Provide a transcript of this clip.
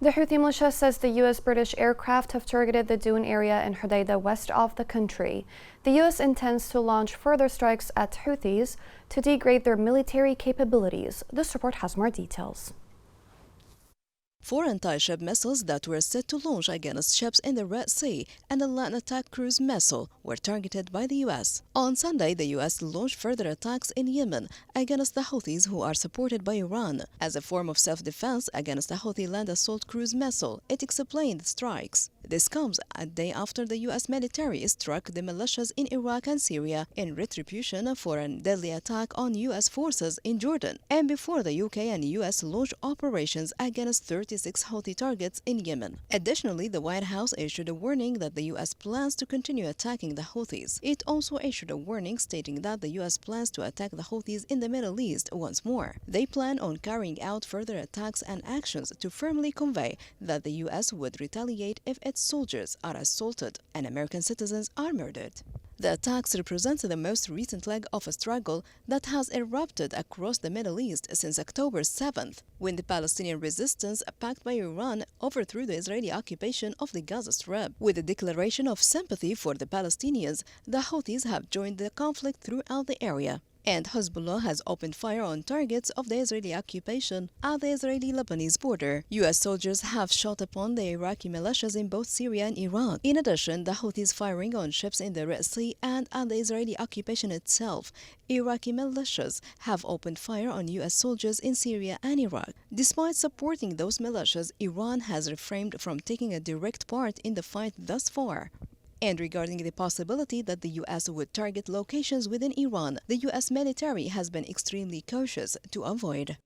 The Houthi militia says the U.S.-British aircraft have targeted the Dune area in Hodeidah west of the country. The U.S. intends to launch further strikes at Houthis to degrade their military capabilities. This report has more details. Four anti-ship missiles that were set to launch against ships in the Red Sea and a land attack cruise missile were targeted by the U.S. On Sunday, the U.S. launched further attacks in Yemen against the Houthis, who are supported by Iran. As a form of self-defense against the Houthi land assault cruise missile, it explained the strikes. This comes a day after the U.S. military struck the militias in Iraq and Syria in retribution for a deadly attack on U.S. forces in Jordan, and before the U.K. and U.S. launched operations against 36 Houthi targets in Yemen. Additionally, the White House issued a warning that the U.S. plans to continue attacking the Houthis. It also issued a warning stating that the U.S. plans to attack the Houthis in the Middle East once more. They plan on carrying out further attacks and actions to firmly convey that the U.S. would retaliate if its soldiers are assaulted and American citizens are murdered. The attacks represent the most recent leg of a struggle that has erupted across the Middle East since October 7th, when the Palestinian resistance, backed by Iran, overthrew the Israeli occupation of the Gaza Strip. With a declaration of sympathy for the Palestinians, the Houthis have joined the conflict throughout the area. And Hezbollah has opened fire on targets of the Israeli occupation at the Israeli-Lebanese border. U.S. soldiers have shot upon the Iraqi militias in both Syria and Iraq. In addition, the Houthis firing on ships in the Red Sea and at the Israeli occupation itself. Iraqi militias have opened fire on U.S. soldiers in Syria and Iraq. Despite supporting those militias, Iran has refrained from taking a direct part in the fight thus far. And regarding the possibility that the U.S. would target locations within Iran, the U.S. military has been extremely cautious to avoid